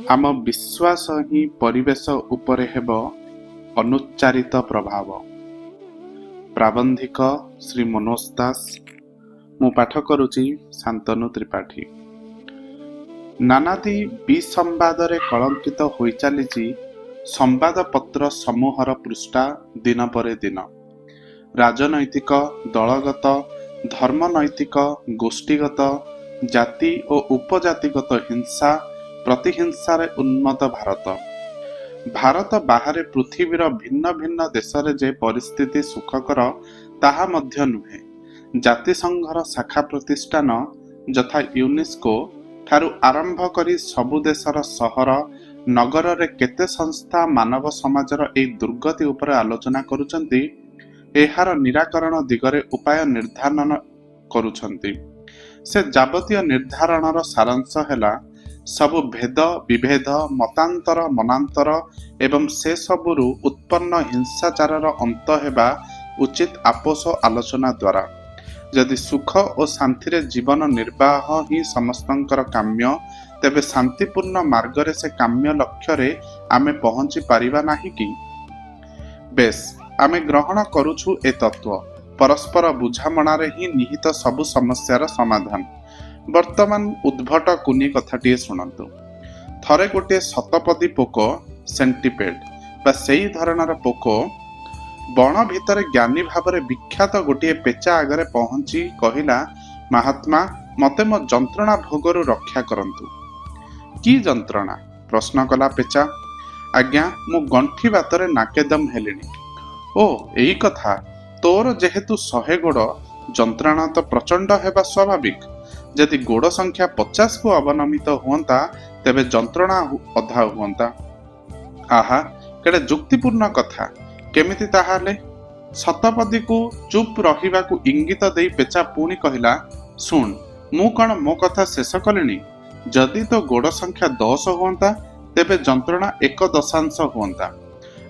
आम विश्वास ही परिवेश उपरे हेब अनुच्चारित प्रभाव। प्राबंधिक श्री मनोज दास। मु पाठ करुची शांतनु त्रिपाठी। नानादी विसंवादरे कलंकित होई चलीची संवादपत्र समूहर पृष्ठा दिन पर दिन। राजनैतिक, दलगत, धर्मनैतिक, गोष्ठीगत, जाति और उपजातिगत हिंसा प्रतिहिंसारे उन्मत्त भारत बाहर पृथ्वीर भिन्न भिन्न देशरे जे परिस्थिति सुखकर ताहा मध्य नुहे। जातिसंघर शाखा प्रतिष्ठान यथा यूनेस्को ठारू आरंभ करी सबु देशर सहर नगर रे केते संस्था मानव समाजर ए दुर्गति उपर आलोचना करुचंती, एहार निराकरण दिगरे उपाय निर्धारण करुचंती। से जाबतीय निर्धारणर सारांश हैला सबु भेद विभेद मतांतर मनांतर एवं से सबुरु उत्पन्न हिंसाचारर अंत हेबा उचित आपोष आलोचना द्वारा। यदि सुख और शांति रे जीवन निर्वाह ही समस्तंकर काम्य, तेबे शांतिपूर्ण मार्गरे से काम्य लक्ष्य रे आमे पहुंची पारिबा नाही कि? बेस, आमे ग्रहण करूछु ए तत्व परस्पर बुझामणारे ही निहित सबु समस्यार समाधान। वर्तमान उद्भट कुनी कथाटिए शुणु। थरे गोटे शतपदी पोक सेंटीपेड बा सेई धरणर पोक बण भितर ज्ञानी भावरे विख्यात गोटे पेचा आगरे पहुंची कहिला, महात्मा मते मो जंत्रणा भोगरु रक्षा करंतु। की जंत्रणा? प्रश्न कला पेचा। आज्ञा, मु गंठी बातरे नाकेदम हेलिनी। ओ एई कथा। तोर जेहेतु 100 गोड़, जंत्रणा तो प्रचंड हेबा स्वाभाविक। यदि गोड़ संख्या 50 को अवनमित हुअंता तेबे जंत्रणा अधा हुअंता। आहा, केडे जुक्तिपूर्ण कथा। केमिति ताहाले? शतपदी को चुप रहिबा को इंगित देई पेचा पुणी कहिला, सुन, मु कण मो कथा शेष कलिनी। जदि तो गोड़ संख्या 10 हुअंता तेबे जंत्रणा 1 हुअंता।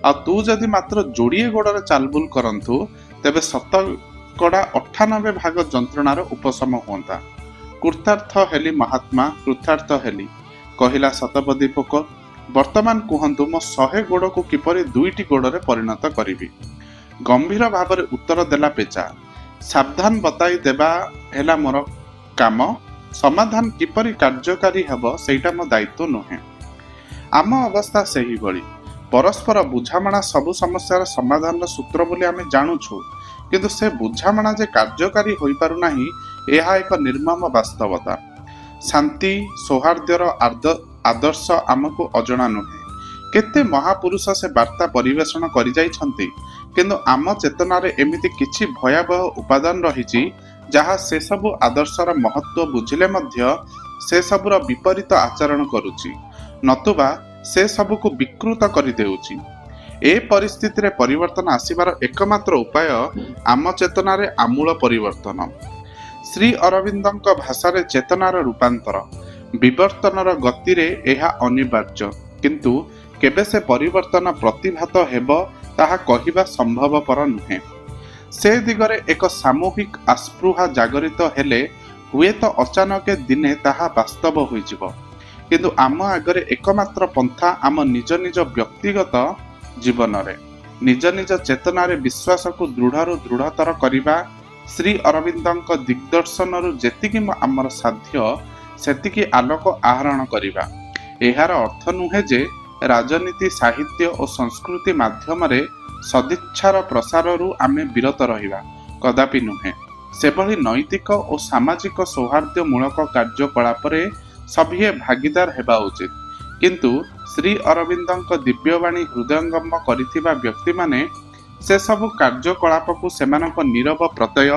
आ तू जदि मात्र जोड़िए गोड़े चालबुल करंतु तेबे 98 भाग जंत्रणार उपशम हुअंता। कृतार्थ हेली महात्मा, कृतार्थ हेली, कहिला शतपदी पोक। वर्तमान कहंतु मो 100 गोड़ को किपरि 2टी गोड़े परिणत करिबी? गंभीर भावरे उत्तर देला पेचा। सावधान बताई देबा हेला मोर काम, समाधान किपरि कार्यकारी हेबो सेटा मो दायित्व नुहे। आम अवस्था सेही भली। परस्पर बुझामणा सबु समस्यार समाधान सूत्र बोली आमे जानुछु, किंतु से बुझामणा जे कार्यकारी होई पारु नाही, एहा एक निर्मम वास्तवता। शांति सौहार्द्यर आदर्श आमको अजणा नुहे। केते महापुरुष से वार्ता परिवेषण करि जाइछंती, किंतु आम चेतनारे एमिति किछि भयावह उपादान रहिछि जहा से सबु आदर्शर महत्व बुझिले मध्य से सबुर विपरीत आचरण करुछि, नतुबा से सबुको विकृत करि देउछि। ए परिस्थिति रे परिवर्तन आसिबार एकमात्र उपाय आम चेतनारे आमूल परिवर्तन। श्री अरविंदଙ୍କ भाषारे चेतनार रूपांतर विवर्तनर गति रे एहा अनिवार्य, किंतु केबे से परिवर्तन प्रतिभात हेबो ताहा कहिबा संभवपर नुहे। से दिगरे एक सामूहिक आस्पृहा जागरित हेले हुए तो अचानक दिने ताहा वास्तव होइजिबो, किंतु आम आगरे एकमात्र पंथा आम निज निज व्यक्तिगत जीवन रे निज निज चेतनारे विश्वास को दृढ़ दृढ़तर करिबा। श्री अरविंदଙ୍କ दिग्दर्शनरु जेतिकी आमर साध्य सेतिकी आलोक आहरण करिबा। एहार अर्थ नुहे जे राजनीति, साहित्य और संस्कृति माध्यम रे सदिच्छार प्रसाररु आमे विरत रहिबा, कदापि नुहे। सेभली नैतिक और सामाजिक सौहार्द्यमूलक कार्यकलापरे सभिए भागीदार हेबा उचित, किंतु श्री अरविंदଙ୍କ दिव्यवाणी हृदयंगम करिथिबा व्यक्ति माने से सबु कार्यकलाप को सेमानक नीरव प्रत्यय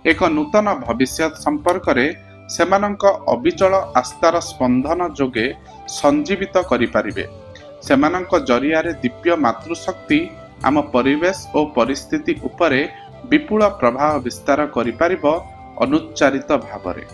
एक नूतन भविष्य संपर्क रे सेमानक अविचल आस्थार स्पंदन जोगे संजीवित करि पारिबे। सेमानक जरिया रे दिव्य मातृशक्ति आम परिवेश और परिस्थिति उपरे विपुल प्रभाव विस्तार करि पारिबो अनुच्चारित भावरे।